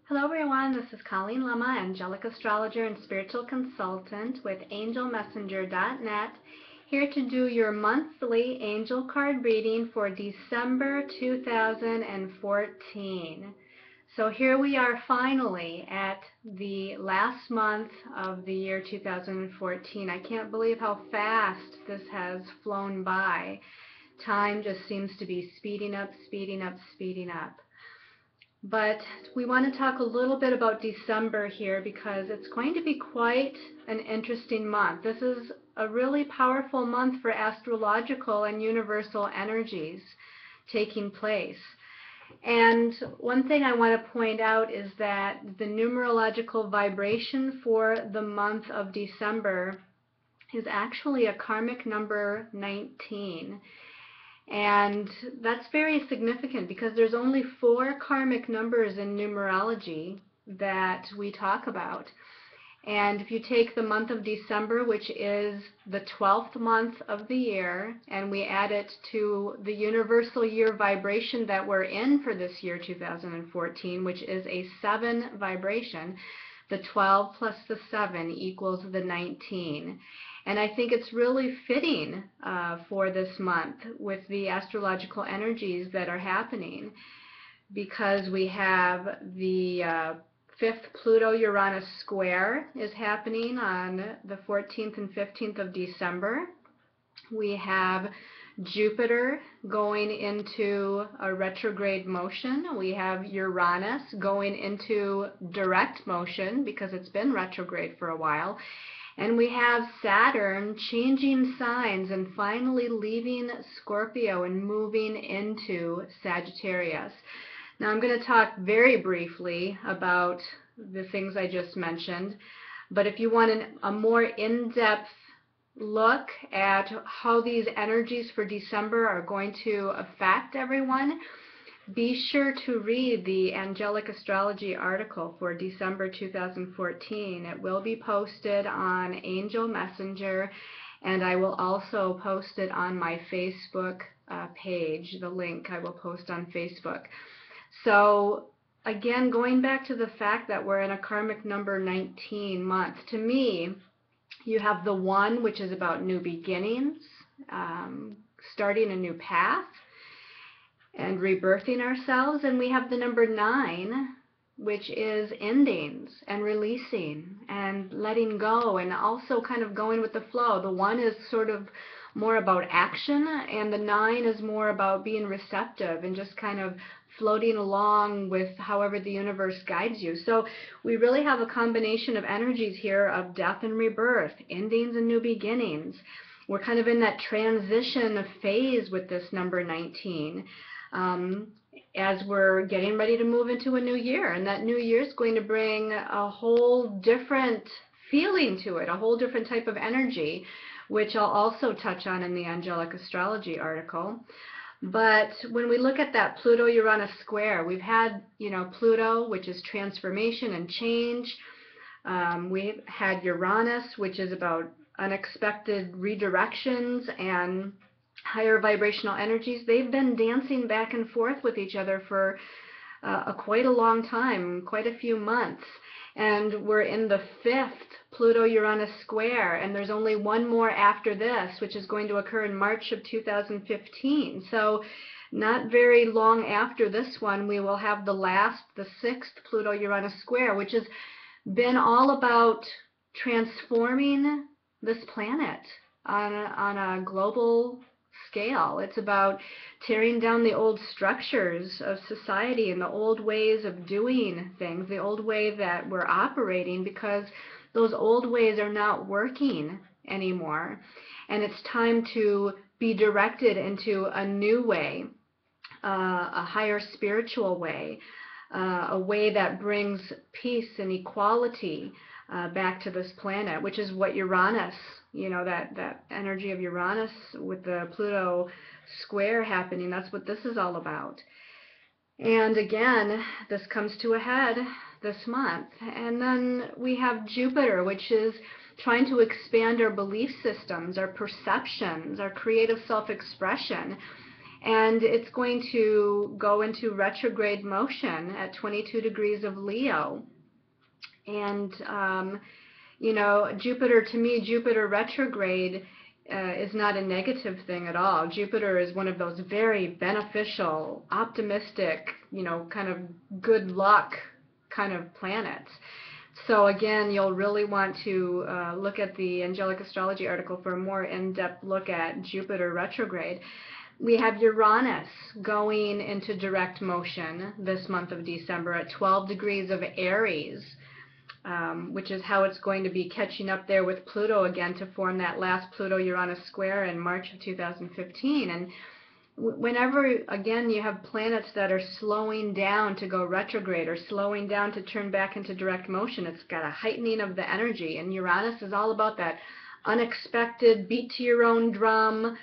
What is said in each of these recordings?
Hello everyone, this is Colleen Lema, angelic astrologer and spiritual consultant with angelmessenger.net, here to do your monthly angel card reading for December 2014. So here we are finally at the last month of the year 2014. I can't believe how fast this has flown by. Time just seems to be speeding up, speeding up, speeding up. But we want to talk a little bit about December here because it's going to be quite an interesting month. This is a really powerful month for astrological and universal energies taking place. And one thing I want to point out is that the numerological vibration for the month of December is actually a karmic number 19. And that's very significant because there's only 4 karmic numbers in numerology that we talk about. And if you take the month of December, which is the 12th month of the year, and we add it to the universal year vibration that we're in for this year 2014, which is a 7 vibration, the 12 plus the 7 equals the 19. And I think it's really fitting for this month with the astrological energies that are happening, because we have the 5th Pluto-Uranus square is happening on the 14th and 15th of December. We have Jupiter going into a retrograde motion. We have Uranus going into direct motion because it's been retrograde for a while. And we have Saturn changing signs and finally leaving Scorpio and moving into Sagittarius. Now I'm going to talk very briefly about the things I just mentioned, but if you want a more in-depth look at how these energies for December are going to affect everyone, be sure to read the Angelic Astrology article for December 2014. It will be posted on Angel Messenger, and I will also post it on my Facebook page. The link I will post on Facebook. So again, going back to the fact that we're in a karmic number 19 month, to me, you have the 1, which is about new beginnings, starting a new path, and rebirthing ourselves, and we have the number 9, which is endings and releasing and letting go and also kind of going with the flow. The 1 is sort of more about action, and the 9 is more about being receptive and just kind of floating along with however the universe guides you. So we really have a combination of energies here of death and rebirth, endings and new beginnings. We're kind of in that transition phase with this number 19. As we're getting ready to move into a new year, and that new year is going to bring a whole different feeling to it, a whole different type of energy, which I'll also touch on in the Angelic Astrology article. But when we look at that Pluto-Uranus square, we've had, Pluto, which is transformation and change. We've had Uranus, which is about unexpected redirections and higher vibrational energies. They've been dancing back and forth with each other for quite a long time, quite a few months. And we're in the 5th Pluto-Uranus square, and there's only one more after this, which is going to occur in March of 2015. So not very long after this one, we will have the 6th Pluto-Uranus square, which has been all about transforming this planet on a global scale. It's about tearing down the old structures of society and the old ways of doing things, the old way that we're operating, because those old ways are not working anymore. And it's time to be directed into a new way, a higher spiritual way, a way that brings peace and equality back to this planet, which is what Uranus, that energy of Uranus with the Pluto square happening, that's what this is all about. And again, this comes to a head this month. And then we have Jupiter, which is trying to expand our belief systems, our perceptions, our creative self-expression. And it's going to go into retrograde motion at 22 degrees of Leo. And, you know, Jupiter, to me, Jupiter retrograde is not a negative thing at all. Jupiter is one of those very beneficial, optimistic, you know, kind of good luck kind of planets. So again, you'll really want to look at the Angelic Astrology article for a more in-depth look at Jupiter retrograde. We have Uranus going into direct motion this month of December at 12 degrees of Aries, which is how it's going to be catching up there with Pluto again to form that last Pluto-Uranus square in March of 2015. And whenever, again, you have planets that are slowing down to go retrograde or slowing down to turn back into direct motion, it's got a heightening of the energy. And Uranus is all about that unexpected, beat to your own drum,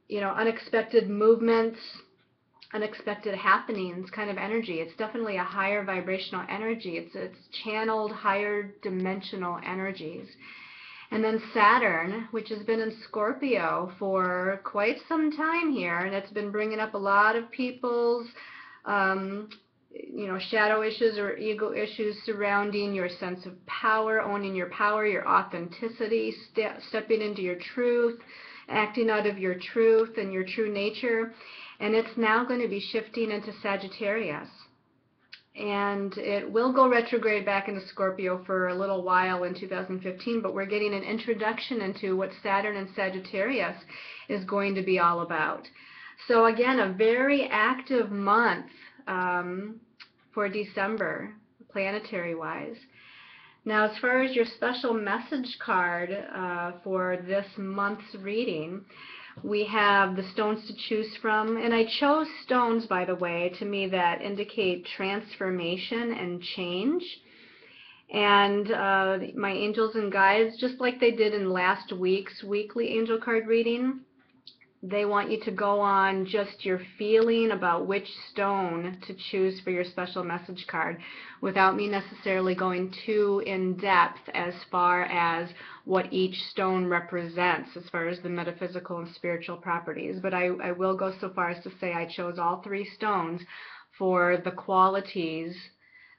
you know, unexpected movements, unexpected happenings kind of energy. It's definitely a higher vibrational energy. It's channeled higher dimensional energies. And then Saturn, which has been in Scorpio for quite some time here, and it's been bringing up a lot of people's, you know, shadow issues or ego issues surrounding your sense of power, owning your power, your authenticity, stepping into your truth, acting out of your truth and your true nature. And it's now going to be shifting into Sagittarius. And it will go retrograde back into Scorpio for a little while in 2015, but we're getting an introduction into what Saturn and Sagittarius is going to be all about. So again, a very active month for December, planetary-wise. Now, as far as your special message card for this month's reading, we have the stones to choose from, and I chose stones, by the way, to me that indicate transformation and change. And my angels and guides, just like they did in last week's weekly angel card reading, they want you to go on just your feeling about which stone to choose for your special message card without me necessarily going too in depth as far as what each stone represents as far as the metaphysical and spiritual properties. But I will go so far as to say I chose all three stones for the qualities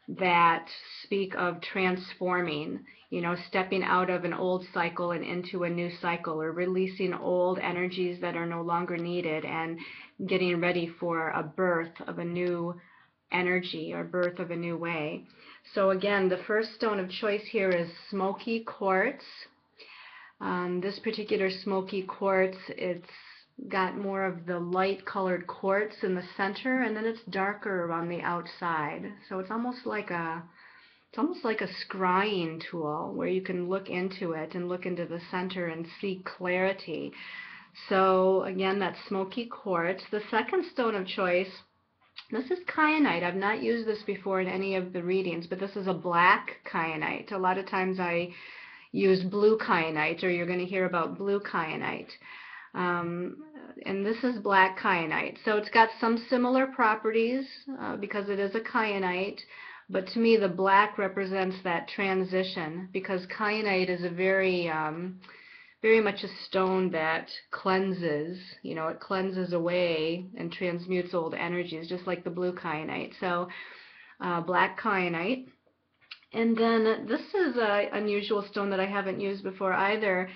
that speak of transforming, you know, stepping out of an old cycle and into a new cycle, or releasing old energies that are no longer needed and getting ready for a birth of a new energy or birth of a new way. So again, the first stone of choice here is smoky quartz. This particular smoky quartz, it's got more of the light colored quartz in the center, and then it's darker on the outside. So it's almost like a scrying tool where you can look into it and look into the center and see clarity. So again, that's smoky quartz. The second stone of choice, this is kyanite. I've not used this before in any of the readings, but this is a black kyanite. A lot of times I use blue kyanite, or you're going to hear about blue kyanite. And this is black kyanite. So it's got some similar properties because it is a kyanite, but to me the black represents that transition, because kyanite is a very much a stone that cleanses, you know, it cleanses away and transmutes old energies, just like the blue kyanite. So black kyanite. And then this is an unusual stone that I haven't used before either.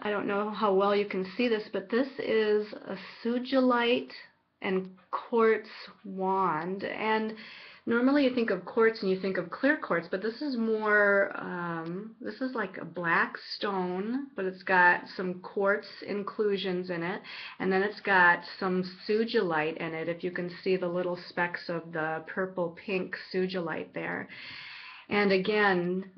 I don't know how well you can see this, but this is a sugilite and quartz wand. And normally you think of quartz and you think of clear quartz, but this is more, this is like a black stone, but it's got some quartz inclusions in it, and then it's got some sugilite in it, if you can see the little specks of the purple-pink sugilite there. And again,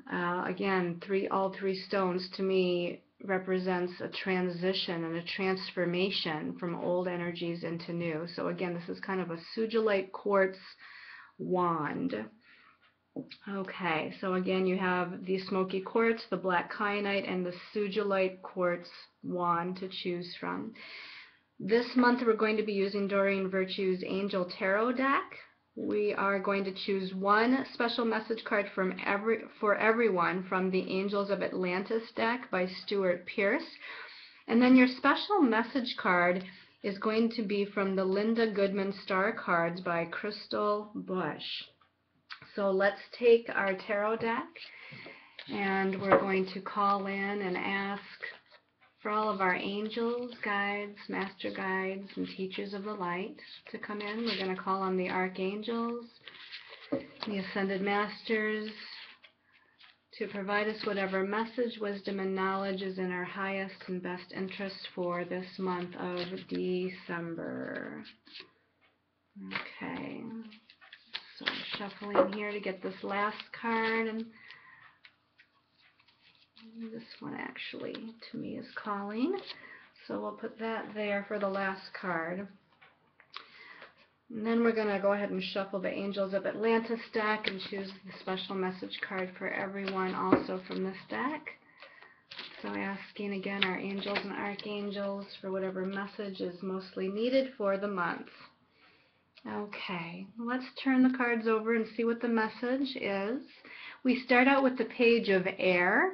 all three stones to me represents a transition and a transformation from old energies into new. So again, this is kind of a sugilite quartz wand. Okay, so again, you have the smoky quartz, the black kyanite, and the sugilite quartz wand to choose from. This month we're going to be using Doreen Virtue's Angel Tarot deck. We are going to choose one special message card for everyone from the Angels of Atlantis deck by Stuart Pierce. And then your special message card is going to be from the Linda Goodman Star Cards by Crystal Bush. So let's take our tarot deck, and we're going to call in and ask for all of our angels, guides, master guides, and teachers of the light to come in. We're going to call on the archangels, the ascended masters, to provide us whatever message, wisdom, and knowledge is in our highest and best interest for this month of December. Okay, so shuffling here to get this last card, and this one actually to me is calling, so we'll put that there for the last card. And then we're going to go ahead and shuffle the Angels of Atlantis deck and choose the special message card for everyone also from this deck. So asking again our angels and archangels for whatever message is mostly needed for the month. Okay, let's turn the cards over and see what the message is. We start out with the Page of Air,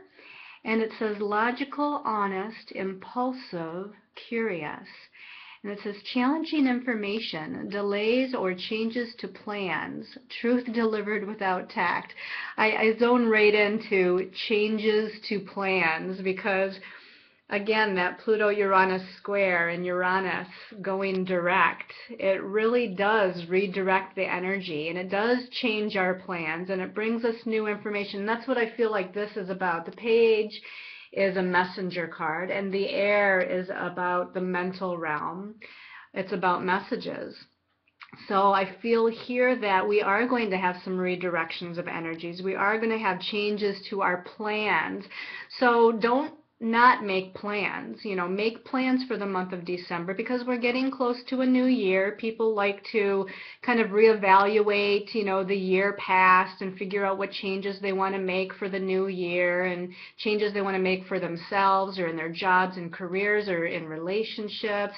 and it says logical, honest, impulsive, curious. And it says challenging information, delays or changes to plans, truth delivered without tact. I zone right into changes to plans because, again, that Pluto-Uranus square and Uranus going direct, it really does redirect the energy, and it does change our plans, and it brings us new information. That's what I feel like this is about. The Page is a messenger card, and the Air is about the mental realm. It's about messages. So I feel here that we are going to have some redirections of energies. We are going to have changes to our plans. So don't not make plans. You know, make plans for the month of December because we're getting close to a new year. People like to kind of reevaluate, you know, the year past and figure out what changes they want to make for the new year and changes they want to make for themselves or in their jobs and careers or in relationships.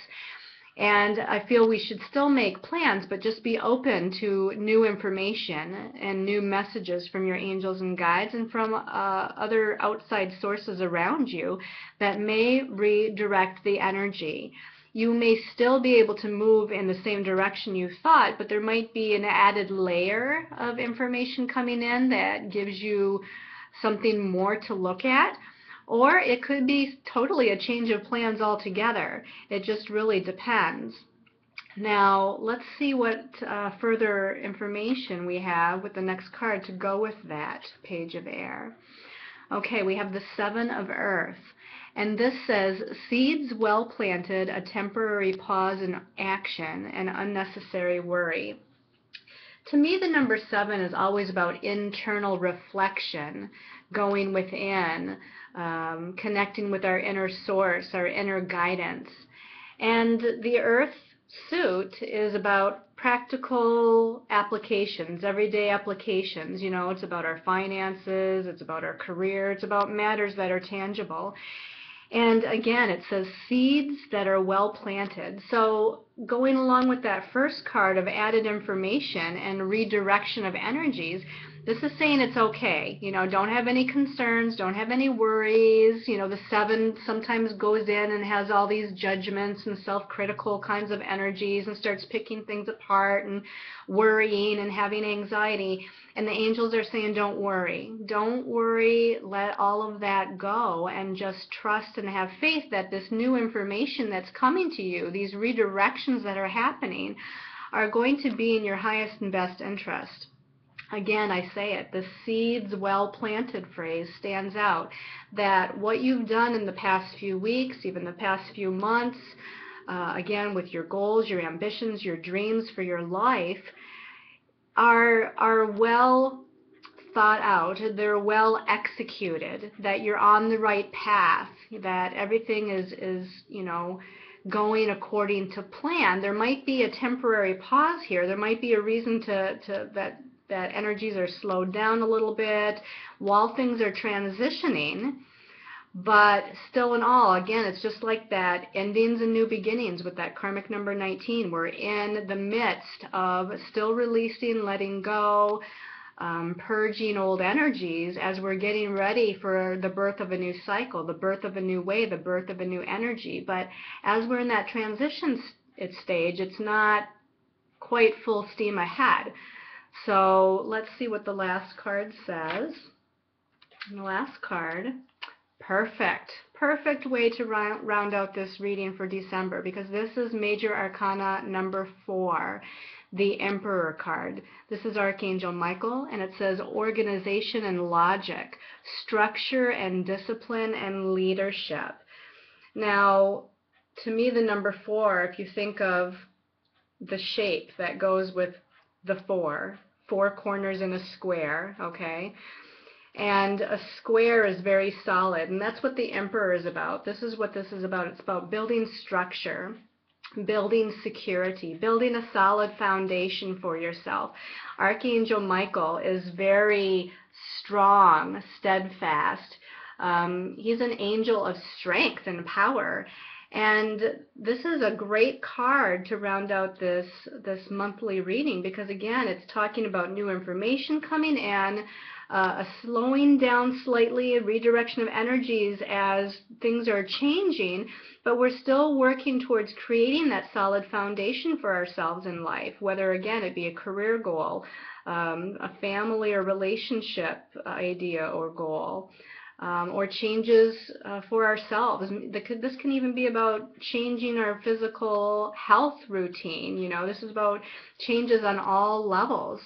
And I feel we should still make plans, but just be open to new information and new messages from your angels and guides and from other outside sources around you that may redirect the energy. You may still be able to move in the same direction you thought, but there might be an added layer of information coming in that gives you something more to look at. Or it could be totally a change of plans altogether. It just really depends. Now, let's see what further information we have with the next card to go with that Page of Air. Okay, we have the Seven of Earth. And this says, seeds well planted, a temporary pause in action, and unnecessary worry. To me, the number 7 is always about internal reflection, going within, connecting with our inner source, our inner guidance. And the Earth suit is about practical applications, everyday applications. You know, it's about our finances, it's about our career, it's about matters that are tangible. And again, it says seeds that are well planted. So going along with that first card of added information and redirection of energies, this is saying it's okay. You know, don't have any concerns, don't have any worries. You know, the 7 sometimes goes in and has all these judgments and self-critical kinds of energies and starts picking things apart and worrying and having anxiety. And the angels are saying, don't worry. Don't worry. Let all of that go and just trust and have faith that this new information that's coming to you, these redirections that are happening, are going to be in your highest and best interest. Again, I say it, the seeds well planted phrase stands out, that what you've done in the past few weeks, even the past few months, again with your goals, your ambitions, your dreams for your life, are well thought out, they're well executed, that you're on the right path, that everything is you know, going according to plan. There might be a temporary pause here. There might be a reason that energies are slowed down a little bit while things are transitioning. But still in all, again, it's just like that endings and new beginnings with that karmic number 19. We're in the midst of still releasing, letting go, purging old energies as we're getting ready for the birth of a new cycle, the birth of a new way, the birth of a new energy. But as we're in that transition its stage. It's not quite full steam ahead. So let's see what the last card says. And the last card, perfect. Perfect way to round out this reading for December, because this is Major Arcana number 4, the Emperor card. This is Archangel Michael, and it says organization and logic, structure and discipline and leadership. Now, to me, the number 4, if you think of the shape that goes with the four corners in a square, okay? And a square is very solid, and that's what the Emperor is about. This is what this is about. It's about building structure, building security, building a solid foundation for yourself. Archangel Michael is very strong, steadfast. He's an angel of strength and power. And this is a great card to round out this monthly reading, because again, it's talking about new information coming in, a slowing down slightly, a redirection of energies as things are changing, but we're still working towards creating that solid foundation for ourselves in life, whether again it be a career goal, a family or relationship idea or goal. Or changes for ourselves. This can even be about changing our physical health routine. You know, this is about changes on all levels.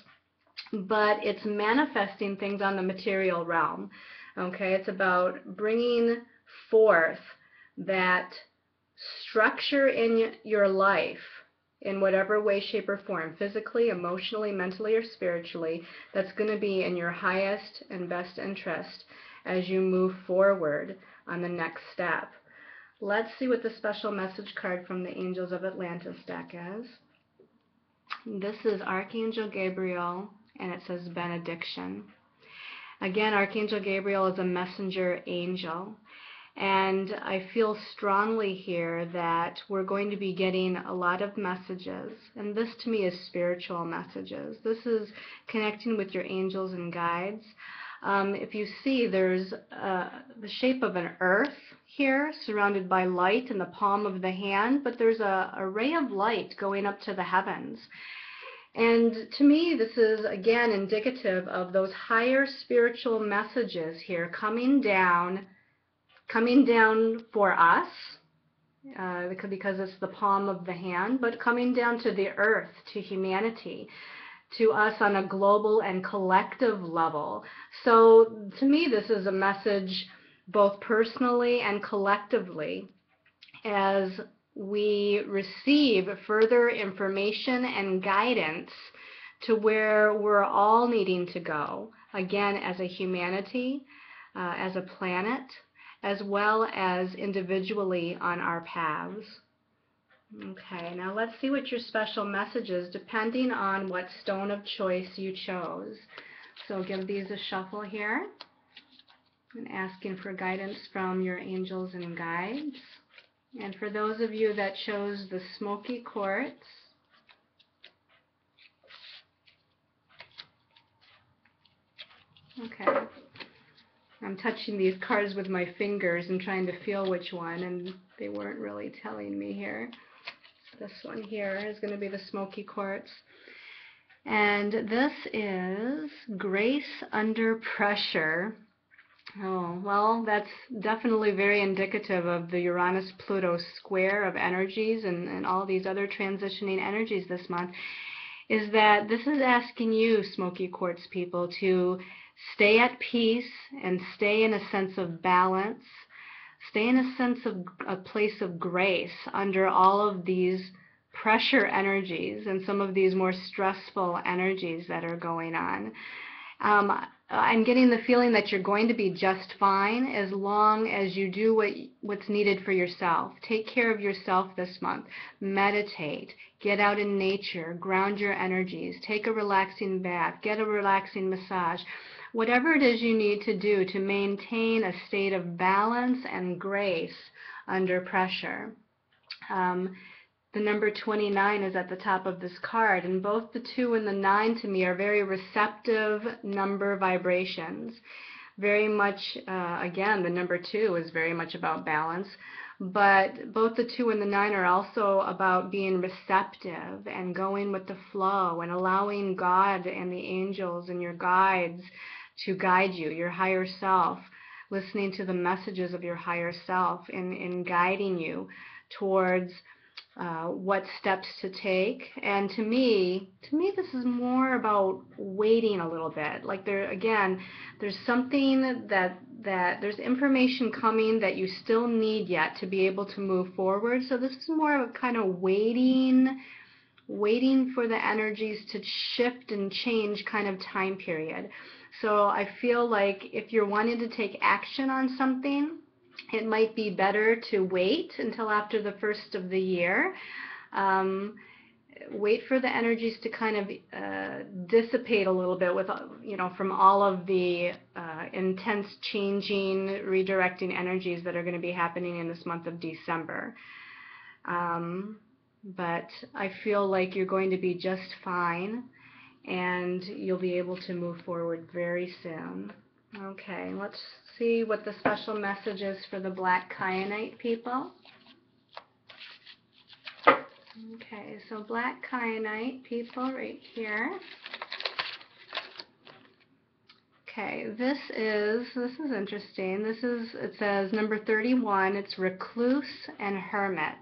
But it's manifesting things on the material realm. Okay, it's about bringing forth that structure in your life in whatever way, shape, or form, physically, emotionally, mentally, or spiritually, that's going to be in your highest and best interest as you move forward on the next step. Let's see what the special message card from the Angels of Atlantis deck is. This is Archangel Gabriel, and it says benediction. Again, Archangel Gabriel is a messenger angel, and I feel strongly here that we're going to be getting a lot of messages, and this to me is spiritual messages. This is connecting with your angels and guides. If you see, there's the shape of an earth here surrounded by light in the palm of the hand, but there's a ray of light going up to the heavens. And to me, this is again indicative of those higher spiritual messages here coming down for us, because it's the palm of the hand, but coming down to the earth, to humanity, to us on a global and collective level. So to me, this is a message both personally and collectively as we receive further information and guidance to where we're all needing to go, again, as a humanity, as a planet, as well as individually on our paths. Okay, now let's see what your special message is, depending on what stone of choice you chose. So give these a shuffle here, and asking for guidance from your angels and guides. And for those of you that chose the smoky quartz, okay, I'm touching these cards with my fingers and trying to feel which one, and they weren't really telling me here. This one here is going to be the smoky quartz. And this is Grace Under Pressure. Oh, well, that's definitely very indicative of the Uranus-Pluto square of energies and all these other transitioning energies this month, is that this is asking you, smoky quartz people, to stay at peace and stay in a sense of balance. Stay in a sense of a place of grace under all of these pressure energies and some of these more stressful energies that are going on. I'm getting the feeling that you're going to be just fine as long as you do what's needed for yourself. Take care of yourself this month. Meditate. Get out in nature. Ground your energies. Take a relaxing bath. Get a relaxing massage. Whatever it is you need to do to maintain a state of balance and grace under pressure. The number 29 is at the top of this card, and both the 2 and the 9 to me are very receptive number vibrations. Very much, again, the number 2 is very much about balance, but both the 2 and the 9 are also about being receptive and going with the flow and allowing God and the angels and your guides to guide you, your higher self, listening to the messages of your higher self in guiding you towards what steps to take. And to me, this is more about waiting a little bit. Like there's something that there's information coming that you still need yet to be able to move forward. So this is more of a kind of waiting for the energies to shift and change kind of time period. So I feel like if you're wanting to take action on something, it might be better to wait until after the first of the year. Wait for the energies to kind of dissipate a little bit with, from all of the intense changing, redirecting energies that are going to be happening in this month of December. But I feel like you're going to be just fine, and you'll be able to move forward very soon. Okay, let's see what the special message is for the Black Kyanite people. Okay, so Black Kyanite people right here. Okay, this is interesting. It says number 31, it's Recluse and Hermit.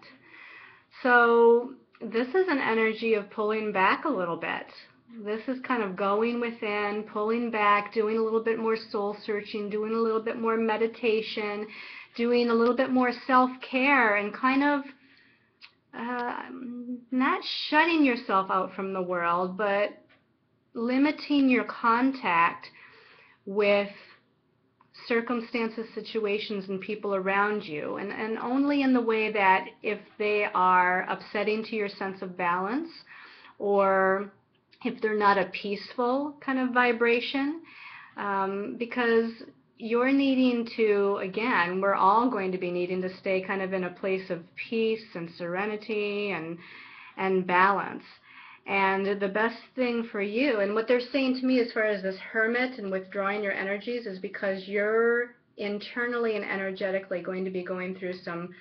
So this is an energy of pulling back a little bit. This is kind of going within, pulling back, doing a little bit more soul searching, doing a little bit more meditation, doing a little bit more self-care, and kind of not shutting yourself out from the world, but limiting your contact with circumstances, situations, and people around you, and only in the way that if they are upsetting to your sense of balance, or if they're not a peaceful kind of vibration, because you're needing to, again, we're all going to be needing to stay kind of in a place of peace and serenity and balance. And the best thing for you, and what they're saying to me as far as this Hermit and withdrawing your energies, is because you're internally and energetically going to be going through some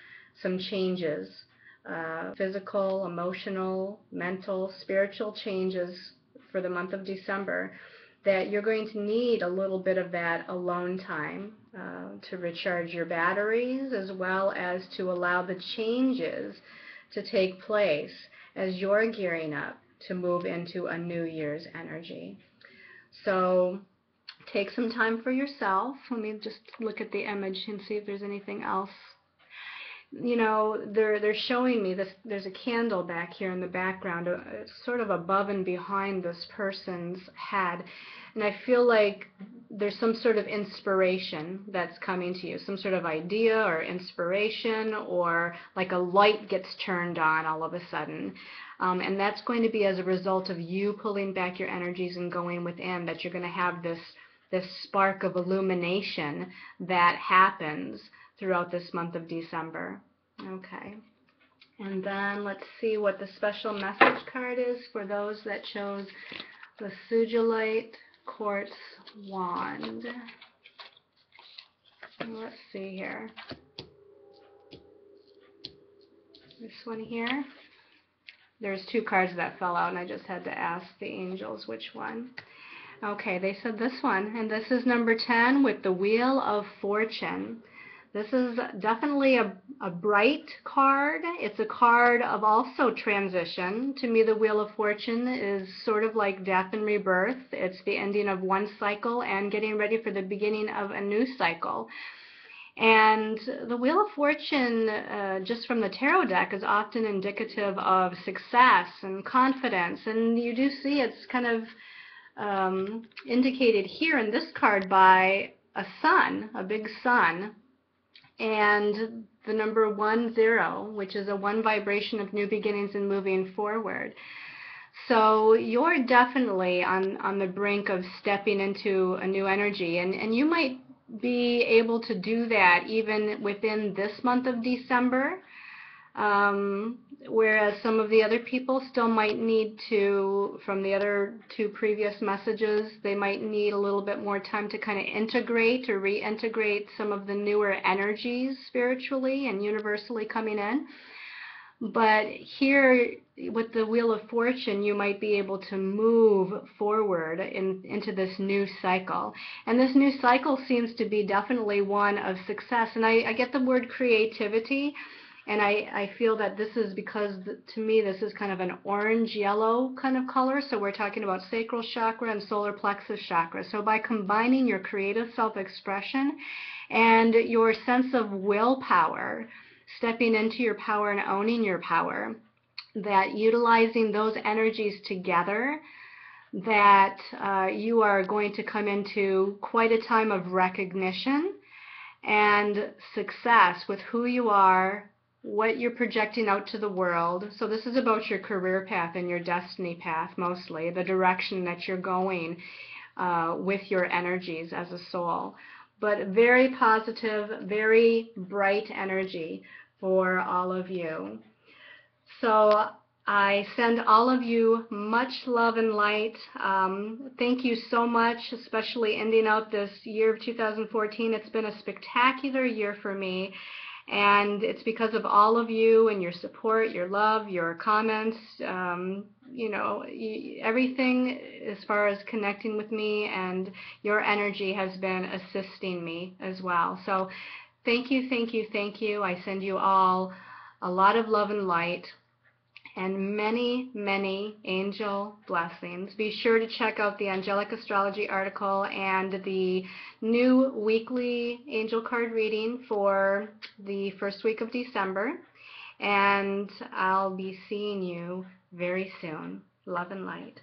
changes, physical, emotional, mental, spiritual changes for the month of December, that you're going to need a little bit of that alone time to recharge your batteries, as well as to allow the changes to take place as you're gearing up to move into a New Year's energy. So take some time for yourself. Let me just look at the image and see if there's anything else. They're showing me this. There's a candle back here in the background, sort of above and behind this person's head, and I feel like there's some sort of inspiration that's coming to you, some sort of idea or inspiration, or like a light gets turned on all of a sudden. And that's going to be as a result of you pulling back your energies and going within, that you're going to have this spark of illumination that happens throughout this month of December. Okay. And then let's see what the special message card is for those that chose the Sugilite Quartz Wand. Let's see here. This one here. There's 2 cards that fell out, and I just had to ask the angels which one. Okay, they said this one, and this is number 10 with the Wheel of Fortune. This is definitely a bright card. It's a card of also transition. To me, the Wheel of Fortune is sort of like death and rebirth. It's the ending of one cycle and getting ready for the beginning of a new cycle. And the Wheel of Fortune, just from the tarot deck, is often indicative of success and confidence. And you do see it's kind of indicated here in this card by a sun, a big sun, and the number 10, which is a 1 vibration of new beginnings and moving forward. So you're definitely on the brink of stepping into a new energy, and you might be able to do that even within this month of December. whereas some of the other people still might need to, from the other two previous messages, they might need a little bit more time to kind of integrate or reintegrate some of the newer energies spiritually and universally coming in. But here, with the Wheel of Fortune, you might be able to move forward into this new cycle. And this new cycle seems to be definitely one of success. And I get the word creativity, and I feel that this is because, to me, this is kind of an orange-yellow kind of color. So we're talking about sacral chakra and solar plexus chakra. So by combining your creative self-expression and your sense of willpower, stepping into your power and owning your power, that utilizing those energies together, that you are going to come into quite a time of recognition and success with who you are, what you're projecting out to the world. So this is about your career path and your destiny path, mostly, the direction that you're going with your energies as a soul. But very positive, very bright energy for all of you. So I send all of you much love and light. Thank you so much, especially ending out this year of 2014. It's been a spectacular year for me, and it's because of all of you and your support, your love, your comments, you know, everything as far as connecting with me, and your energy has been assisting me as well. So thank you, thank you, thank you. I send you all a lot of love and light and many, many angel blessings. Be sure to check out the Angelic Astrology article and the new weekly angel card reading for the first week of December. And I'll be seeing you very soon. Love and light.